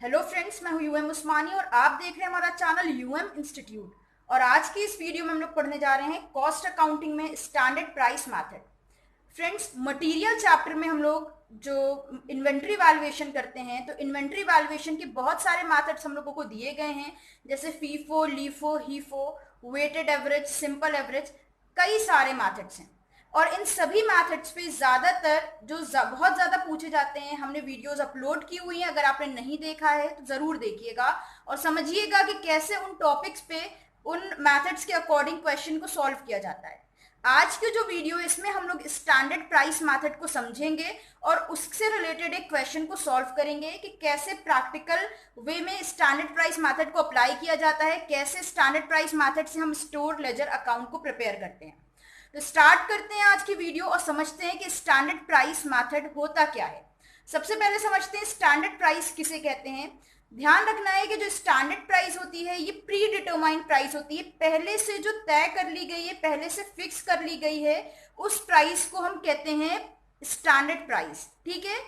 Hello friends, मैं हूं UM उस्मानी और आप देख रहे हैं हमारा चैनल यूएम इंस्टीट्यूट। और आज की इस वीडियो में हम लोग पढ़ने जा रहे हैं कॉस्ट अकाउंटिंग में standard price method. Friends, material chapter में हम लोग जो इन्वेंट्री वैल्यूएशन करते हैं, तो इन्वेंट्री वैल्यूएशन के बहुत सारे मेथड्स हम लोगों को दिए गए हैं, जैसे FIFO, LIFO, HIFO, weighted average, simple average, कई सारे मेथड्स हैं। और इन सभी मेथड्स पे ज्यादातर जो बहुत ज्यादा पूछे जाते हैं, हमने वीडियोस अपलोड की हुई हैं। अगर आपने नहीं देखा है तो जरूर देखिएगा और समझिएगा कि कैसे उन टॉपिक्स पे उन मेथड्स के अकॉर्डिंग क्वेश्चन को सॉल्व किया जाता है। आज की जो वीडियो है इसमें हम लोग स्टैंडर्ड प्राइस मेथड को समझेंगे और उससे रिलेटेड एक क्वेश्चन को सॉल्व करेंगे कि कैसे प्रैक्टिकल वे में स्टैंडर्ड प्राइस मेथड को अप्लाई किया जाता है, कैसे स्टैंडर्ड प्राइस मेथड से हम स्टोर लेजर अकाउंट को प्रिपेयर करते हैं। तो स्टार्ट करते हैं आज की वीडियो और समझते हैं कि स्टैंडर्ड प्राइस मेथड होता क्या है। सबसे पहले समझते हैं स्टैंडर्ड प्राइस किसे कहते हैं। ध्यान रखना है कि जो स्टैंडर्ड प्राइस होती है ये प्री डिटरमाइंड प्राइस होती है, पहले से जो तय कर ली गई है, पहले से फिक्स कर ली गई है, उस प्राइस को हम कहते हैं स्टैंडर्ड प्राइस। ठीक है,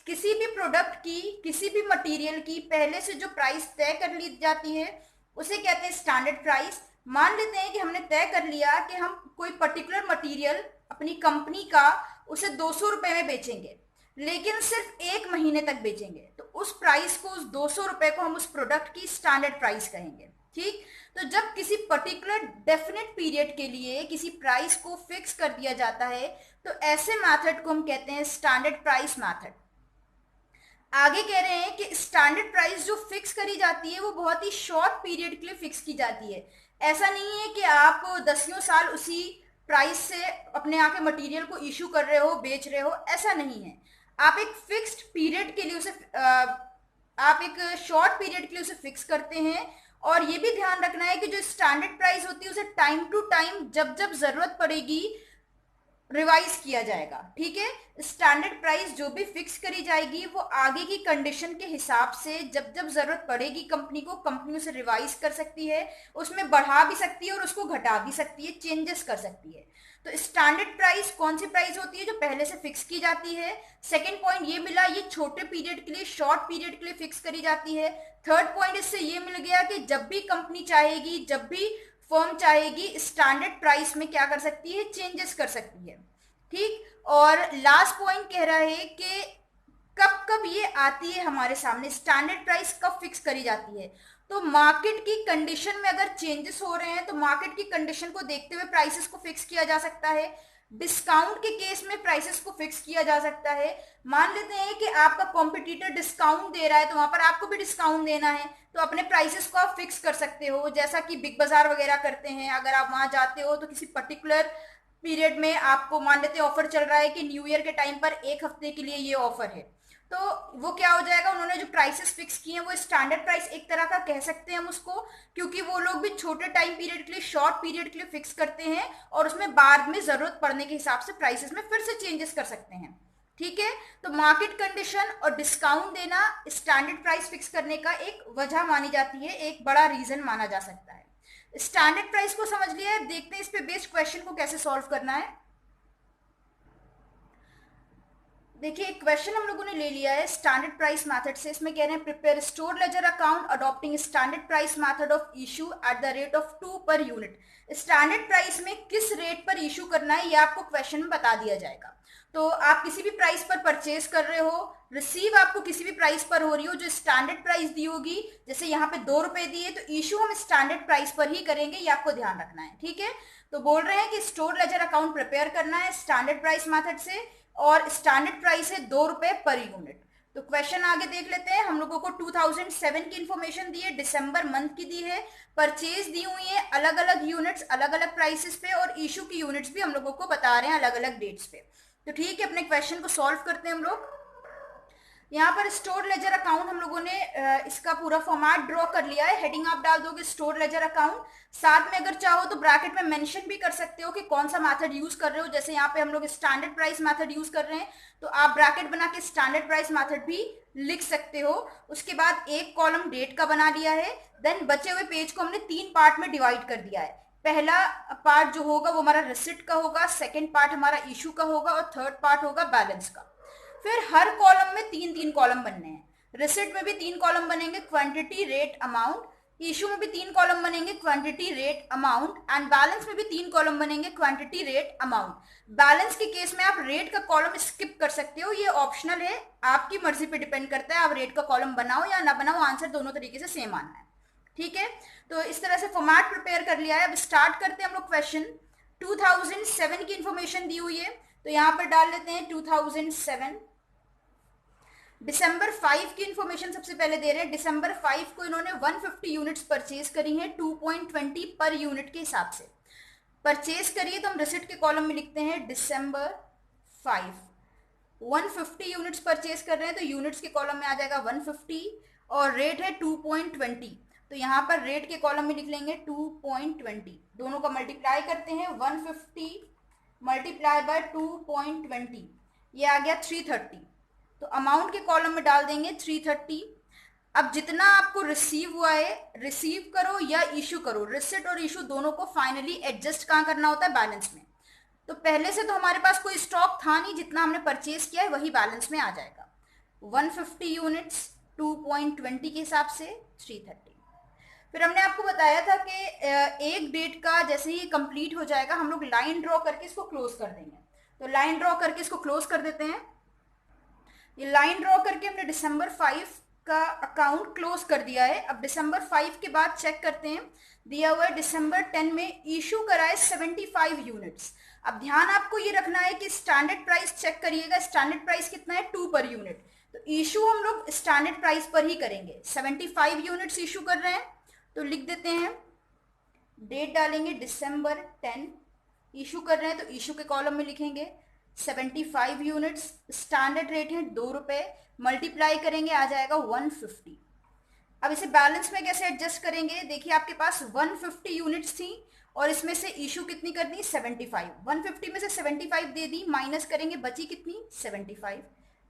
किसी भी प्रोडक्ट की, किसी भी मटेरियल की पहले से जो प्राइस तय कर ली जाती है उसे कहते हैं स्टैंडर्ड प्राइस। मान लेते हैं कि हमने तय कर लिया कि हम कोई पर्टिकुलर मटेरियल अपनी कंपनी का उसे 200 रुपए में बेचेंगे, लेकिन सिर्फ 1 महीने तक बेचेंगे, तो उस प्राइस को, उस 200 रुपए को हम उस प्रोडक्ट की स्टैंडर्ड प्राइस कहेंगे। ठीक, तो जब किसी पर्टिकुलर डेफिनेट पीरियड के लिए किसी प्राइस को फिक्स कर दिया जाता है तो ऐसे मेथड को हम कहते हैं स्टैंडर्ड प्राइस मेथड। आगे कह रहे हैं कि स्टैंडर्ड प्राइस जो फिक्स करी जाती है वो बहुत ही शॉर्ट पीरियड के लिए फिक्स की जाती है। ऐसा नहीं है कि आप दसियों साल उसी प्राइस से अपने यहाँ के मटेरियल को इशू कर रहे हो, बेच रहे हो, ऐसा नहीं है। आप एक फिक्स्ड पीरियड के लिए उसे आप एक शॉर्ट पीरियड के लिए उसे फिक्स करते हैं। और ये भी ध्यान रखना है कि जो स्टैंडर्ड प्राइस होती है उसे टाइम टू टाइम, जब जब जरूरत पड़ेगी, रिवाइज किया जाएगा। ठीक है, स्टैंडर्ड प्राइस जो भी फिक्स करी जाएगी वो आगे की कंडीशन के हिसाब से जब जब जरूरत पड़ेगी कंपनी को, कंपनी उसे रिवाइज कर सकती है, उसमें बढ़ा भी सकती है और उसको घटा भी सकती है, चेंजेस कर सकती है। तो स्टैंडर्ड प्राइस कौन सी प्राइस होती है? जो पहले से फिक्स की जाती है। सेकेंड पॉइंट ये मिला, ये छोटे पीरियड के लिए, शॉर्ट पीरियड के लिए फिक्स करी जाती है। थर्ड पॉइंट इससे ये मिल गया कि जब भी कंपनी चाहेगी, जब भी फर्म चाहेगी, स्टैंडर्ड प्राइस में क्या कर सकती है? चेंजेस कर सकती है। ठीक, और लास्ट पॉइंट कह रहा है कि कब कब ये आती है हमारे सामने, स्टैंडर्ड प्राइस कब फिक्स करी जाती है। तो मार्केट की कंडीशन में अगर चेंजेस हो रहे हैं तो मार्केट की कंडीशन को देखते हुए प्राइसेस को फिक्स किया जा सकता है। डिस्काउंट के केस में प्राइसेस को फिक्स किया जा सकता है। मान लेते हैं कि आपका कॉम्पिटिटर डिस्काउंट दे रहा है तो वहां पर आपको भी डिस्काउंट देना है, तो अपने प्राइसेस को आप फिक्स कर सकते हो, जैसा कि बिग बाजार वगैरह करते हैं। अगर आप वहां जाते हो तो किसी पर्टिकुलर पीरियड में आपको, मान लेते हैं ऑफर चल रहा है कि न्यू ईयर के टाइम पर 1 हफ्ते के लिए ये ऑफर है, तो वो क्या हो जाएगा, उन्होंने जो प्राइसेस फिक्स किए हैं वो स्टैंडर्ड प्राइस एक तरह का कह सकते हैं हम उसको, क्योंकि वो लोग भी छोटे टाइम पीरियड के लिए, शॉर्ट पीरियड के लिए फिक्स करते हैं और उसमें बाद में जरूरत पड़ने के हिसाब से प्राइसेस में फिर से चेंजेस कर सकते हैं। ठीक है, तो मार्केट कंडीशन और डिस्काउंट देना स्टैंडर्ड प्राइस फिक्स करने का एक वजह मानी जाती है, एक बड़ा रीजन माना जा सकता है। स्टैंडर्ड प्राइस को समझ लिया है, देखते हैं इस पे बेस्ड क्वेश्चन को कैसे सॉल्व करना है। देखिए, एक क्वेश्चन हम लोगों ने ले लिया है स्टैंडर्ड प्राइस मेथड से। इसमें कह रहे हैं prepare store ledger account adopting standard price method of issue at the rate of 2 per unit. Standard price में किस रेट पर इशू करना है ये आपको क्वेश्चन में बता दिया जाएगा। तो आप किसी भी प्राइस पर परचेज कर रहे हो, रिसीव आपको किसी भी प्राइस पर हो रही हो, जो स्टैंडर्ड प्राइस दी होगी, जैसे यहाँ पे 2 रुपए दिए तो इशू हम स्टैंडर्ड प्राइस पर ही करेंगे, ये आपको ध्यान रखना है। ठीक है, तो बोल रहे हैं कि स्टोर लेजर अकाउंट प्रिपेयर करना है स्टैंडर्ड प्राइस मेथड से और स्टैंडर्ड प्राइस है 2 रुपए पर यूनिट। तो क्वेश्चन आगे देख लेते हैं। हम लोगों को 2007 की इंफॉर्मेशन दी है, दिसंबर मंथ की दी है, परचेज दी हुई है अलग अलग यूनिट्स, अलग अलग प्राइसेस पे, और इशू की यूनिट्स भी हम लोगों को बता रहे हैं अलग अलग डेट्स पे। तो ठीक है, अपने क्वेश्चन को सॉल्व करते हैं हम लोग। यहाँ पर स्टोर लेजर अकाउंट हम लोगों ने इसका पूरा फॉर्मेट ड्रॉ कर लिया है। हेडिंग आप डाल दोगे स्टोर लेजर अकाउंट, साथ में अगर चाहो तो ब्रैकेट में मेंशन भी कर सकते हो कि कौन सा मेथड यूज कर रहे हो। जैसे यहाँ पे हम लोग स्टैंडर्ड प्राइस मेथड यूज कर रहे हैं तो आप ब्रैकेट बना के स्टैंडर्ड प्राइस मेथड भी लिख सकते हो। उसके बाद एक कॉलम डेट का बना लिया है। देन बचे हुए पेज को हमने 3 पार्ट में डिवाइड कर दिया है। पहला पार्ट जो होगा वो हमारा रिसिप्ट का होगा, सेकेंड पार्ट हमारा इशू का होगा और थर्ड पार्ट होगा बैलेंस का। फिर हर कॉलम में 3-3 कॉलम बनने हैं। रिसिट में भी 3 कॉलम बनेंगे, क्वांटिटी, रेट, अमाउंट। इशू में भी 3 कॉलम बनेंगे, quantity, rate, amount. And balance में भी 3 कॉलम बनेंगे, क्वांटिटी, रेट, अमाउंट। बैलेंस के केस में आप रेट का कॉलम स्किप कर सकते हो, ये ऑप्शनल है, आपकी मर्जी पे डिपेंड करता है, आप रेट का कॉलम बनाओ या ना बनाओ, आंसर दोनों तरीके से सेम आना है। ठीक है, तो इस तरह से फॉर्मेट प्रिपेयर कर लिया है। अब स्टार्ट करते हैं हम लोग क्वेश्चन। 2007 की इंफॉर्मेशन दी हुई है, तो यहाँ पर डाल लेते हैं 2007। दिसंबर 5 की इंफॉर्मेशन सबसे पहले दे रहे हैं। दिसंबर 5 को इन्होंने 150 यूनिट्स परचेज करी हैं 2.20 पर यूनिट के हिसाब से परचेज करिए, तो हम रिसिट के कॉलम में लिखते हैं दिसंबर 5 150 यूनिट्स परचेज कर रहे हैं, तो यूनिट्स के कॉलम में आ जाएगा 150 और रेट है 2.20, तो यहाँ पर रेट के कॉलम में लिख लेंगे 2.20। दोनों का मल्टीप्लाई करते हैं, 150 मल्टीप्लाई बाय 2.20, ये आ गया 330। तो अमाउंट के कॉलम में डाल देंगे 330। अब जितना आपको रिसीव हुआ है, रिसीव करो या इशू करो, रिसिट और इशू दोनों को फाइनली एडजस्ट कहाँ करना होता है, बैलेंस में। तो पहले से तो हमारे पास कोई स्टॉक था नहीं, जितना हमने परचेज किया है वही बैलेंस में आ जाएगा। 150 यूनिट्स 2.20 के हिसाब से 330। फिर हमने आपको बताया था कि एक डेट का जैसे ही कंप्लीट हो जाएगा हम लोग लाइन ड्रॉ करके इसको क्लोज कर देंगे। तो लाइन ड्रॉ करके इसको क्लोज कर देते हैं। ये लाइन ड्रॉ करके हमने दिसंबर 5 का अकाउंट क्लोज कर दिया है। अब दिसंबर 5 के बाद चेक करते हैं, दिया हुआ है दिसंबर 10 में इशू कराए 75 यूनिट्स। अब ध्यान आपको ये रखना है कि स्टैंडर्ड प्राइस चेक करिएगा, स्टैंडर्ड प्राइस कितना है 2 पर यूनिट, तो इशू हम लोग स्टैंडर्ड प्राइस पर ही करेंगे। 75 यूनिट्स इशू कर रहे हैं, तो लिख देते हैं, डेट डालेंगे दिसंबर 10, इशू कर रहे हैं तो इशू के कॉलम में लिखेंगे 75 यूनिट्स, स्टैंडर्ड रेट है 2 रुपए, मल्टीप्लाई करेंगे आ जाएगा 150। अब इसे बैलेंस में कैसे एडजस्ट करेंगे, देखिए आपके पास 150 यूनिट्स थी और इसमें से इशू कितनी कर दी 75, 150 में से 75 दे दी, माइनस करेंगे बची कितनी 75।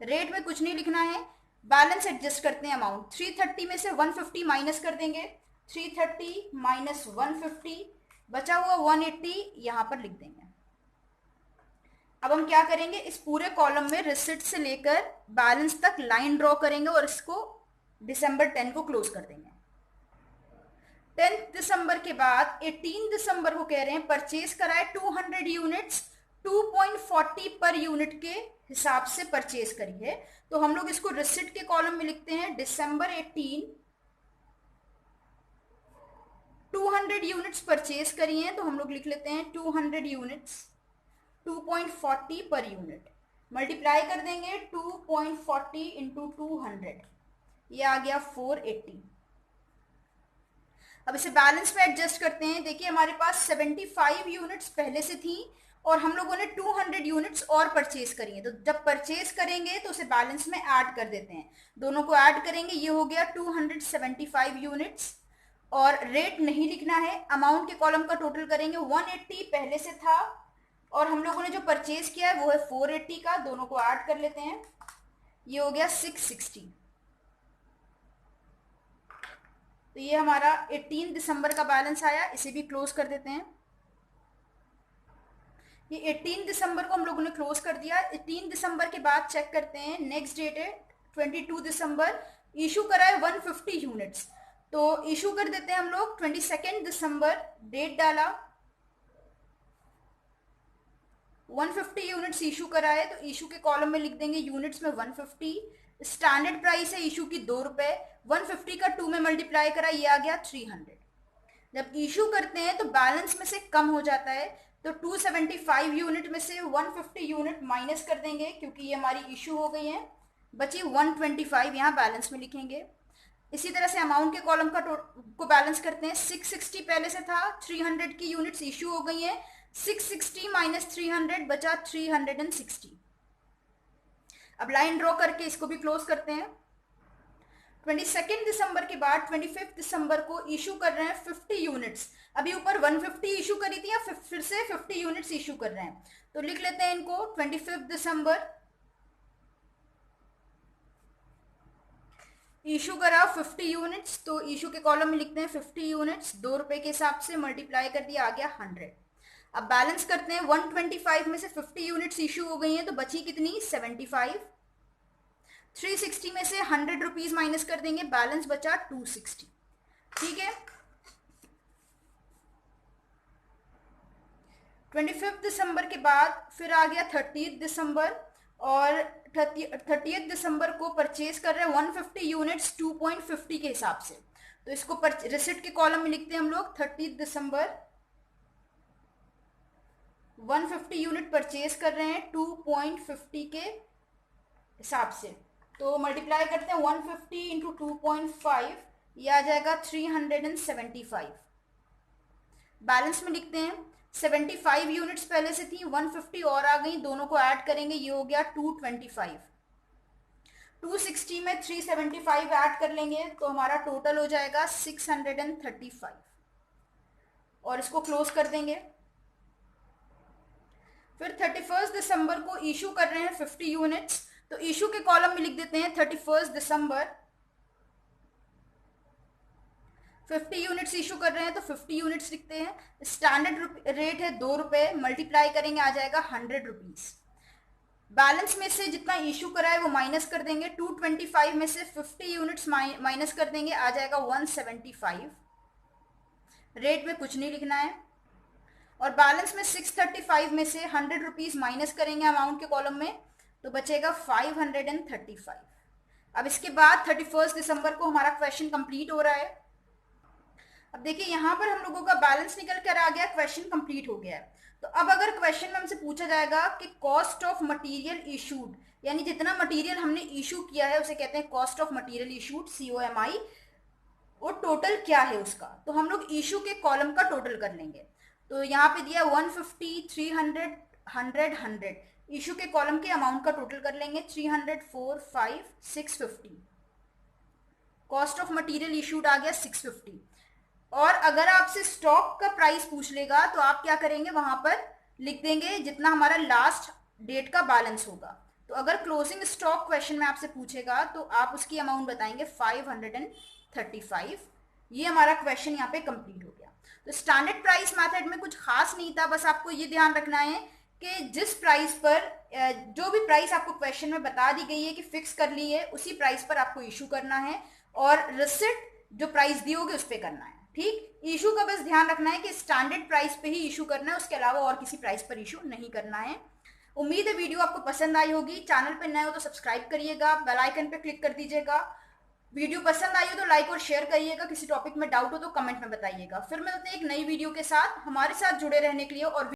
रेट में कुछ नहीं लिखना है, बैलेंस एडजस्ट करते हैं। अमाउंट 330 में से 150 माइनस कर देंगे, 330 माइनस 150 बचा हुआ 180 यहाँ पर लिख देंगे। अब हम क्या करेंगे, इस पूरे कॉलम में रिसिट से लेकर बैलेंस तक लाइन ड्रॉ करेंगे और इसको दिसंबर 10 को क्लोज कर देंगे। 10 दिसंबर के बाद 18 दिसंबर को कह रहे हैं परचेज कराए 200 यूनिट्स 2.40 पर यूनिट के हिसाब से परचेज करी है, तो हम लोग इसको रिसिट के कॉलम में लिखते हैं दिसंबर 18 200 यूनिट्स परचेज करी हैं, तो हम लोग लिख लेते हैं 200 यूनिट्स 2.40 पर यूनिट, मल्टीप्लाई कर देंगे 2.40 इंटू 200, ये आ गया 480। अब इसे बैलेंस में एडजस्ट करते हैं। देखिए हमारे पास 75 यूनिट्स पहले से थी और हम लोगों ने 200 यूनिट्स और परचेज करी है, तो जब परचेज करेंगे तो उसे बैलेंस में ऐड कर देते हैं, दोनों को ऐड करेंगे, ये हो गया 275 यूनिट्स और रेट नहीं लिखना है। अमाउंट के कॉलम का टोटल करेंगे, 180 पहले से था और हम लोगों ने जो परचेज किया है वो है 480 का, दोनों को ऐड कर लेते हैं, ये हो गया 660। तो ये हमारा 18 दिसंबर का बैलेंस आया, इसे भी क्लोज कर देते हैं। ये 18 दिसंबर को हम लोगों ने क्लोज कर दिया। 18 दिसंबर के बाद चेक करते हैं, नेक्स्ट डेट है 22 दिसंबर, इशू करा है 150 यूनिट्स, तो इशू कर देते हैं हम लोग 22 दिसंबर, डेट डाला 150 यूनिट्स इशू करा है, तो इशू के कॉलम में लिख देंगे यूनिट्स में 150, स्टैंडर्ड प्राइस है इशू की 2 रुपए, 150 का 2 में मल्टीप्लाई करा, ये आ गया 300। जब इशू करते हैं तो बैलेंस में से कम हो जाता है, तो 275 यूनिट में से 150 यूनिट माइनस कर देंगे क्योंकि ये हमारी इशू हो गई है, बची 125 यहाँ बैलेंस में लिखेंगे। इसी तरह से अमाउंट के कॉलम को बैलेंस करते हैं, 660 पहले से था, 300 की यूनिट्स इशू हो गई हैं, 660 माइनस 300 बचा 360। अब लाइन ड्रॉ करके इसको भी क्लोज करते हैं। 22 दिसंबर के बाद 25 दिसंबर को इशू कर रहे हैं 50 यूनिट्स, अभी ऊपर 150 इशू करी थी या फिर से 50 यूनिट्स इशू कर रहे हैं, तो लिख लेते हैं इनको 25 दिसंबर इशू करा 50 यूनिट्स, तो इशू के कॉलम में लिखते हैं 50 यूनिट्स 2 रुपए के हिसाब से, मल्टीप्लाई कर दिया, आ गया 100। अब बैलेंस करते हैं, 125 में से 50 यूनिट्स इशू हो गई हैं, तो बची कितनी 75, 360 में से 100 रुपीज माइनस कर देंगे, बैलेंस बचा 260। ठीक है, 25 दिसंबर के बाद फिर आ गया 30 दिसंबर, और 30 दिसंबर को परचेज कर रहे हैं 150 यूनिट्स 2.50 के हिसाब से। तो इसको रिसिप्ट के कॉलम में लिखते हैं हम लोग 30 दिसंबर 150 यूनिट परचेज कर रहे हैं 2.50 के हिसाब से। तो मल्टीप्लाई करते हैं 150 इंटू 2.5, ये आ जाएगा 375। बैलेंस में लिखते हैं 75 यूनिट्स पहले से थी, 150 और आ गई, दोनों को ऐड करेंगे, ये हो गया 225। 260 में 375 ऐड कर लेंगे तो हमारा टोटल हो जाएगा 635, और इसको क्लोज कर देंगे। फिर 31 दिसंबर को इशू कर रहे हैं 50 यूनिट्स, तो इशू के कॉलम में लिख देते हैं 31 दिसंबर 50 यूनिट्स इशू कर रहे हैं, तो 50 यूनिट्स लिखते हैं। स्टैंडर्ड रेट है 2 रुपए, मल्टीप्लाई करेंगे आ जाएगा 100 रुपीज। बैलेंस में से जितना इशू करा है वो माइनस कर देंगे, 225 में से 50 यूनिट्स माइनस कर देंगे, आ जाएगा 175। रेट में कुछ नहीं लिखना है। और बैलेंस में 635 में से 100 रुपीज माइनस करेंगे अमाउंट के कॉलम में, तो बचेगा 535। अब इसके बाद 31 दिसंबर को हमारा क्वेश्चन कंप्लीट हो रहा है। अब देखिए यहाँ पर हम लोगों का बैलेंस निकल कर आ गया, क्वेश्चन कंप्लीट हो गया है। तो अब अगर क्वेश्चन में हमसे पूछा जाएगा कि कॉस्ट ऑफ मटेरियल इशूड, यानी जितना मटेरियल हमने इशू किया है उसे कहते हैं cost of material issued, COMI, वो टोटल क्या है उसका, तो हम लोग इशू के कॉलम का टोटल कर लेंगे। तो यहाँ पे दिया 150, 300, 100, 100, इशू के कॉलम के अमाउंट का टोटल कर लेंगे, 300, 4, 5, 650। कॉस्ट ऑफ मटेरियल इशूड आ गया 650। और अगर आपसे स्टॉक का प्राइस पूछ लेगा तो आप क्या करेंगे, वहां पर लिख देंगे जितना हमारा लास्ट डेट का बैलेंस होगा। तो अगर क्लोजिंग स्टॉक क्वेश्चन में आपसे पूछेगा तो आप उसकी अमाउंट बताएंगे 535। ये हमारा क्वेश्चन यहाँ पे कंप्लीट हो गया। तो स्टैंडर्ड प्राइस मेथड में कुछ खास नहीं था, बस आपको ये ध्यान रखना है कि जिस प्राइस पर जो भी प्राइस आपको क्वेश्चन में बता दी गई है कि फिक्स कर ली है, उसी प्राइस पर आपको इशू करना है, और रिसिप्ट जो प्राइस दी होगी उस पर करना है। ठीक, इशू का बस ध्यान रखना है कि स्टैंडर्ड प्राइस पे ही इशू करना है, उसके अलावा और किसी प्राइस पर इशू नहीं करना है। उम्मीद है वीडियो आपको पसंद आई होगी। चैनल पे नए हो तो सब्सक्राइब करिएगा, बेल आइकन पे क्लिक कर दीजिएगा। वीडियो पसंद आई हो तो लाइक और शेयर करिएगा। किसी टॉपिक में डाउट हो तो कमेंट में बताइएगा। फिर मिलते हैं एक नई वीडियो के साथ। हमारे साथ जुड़े रहने के लिए और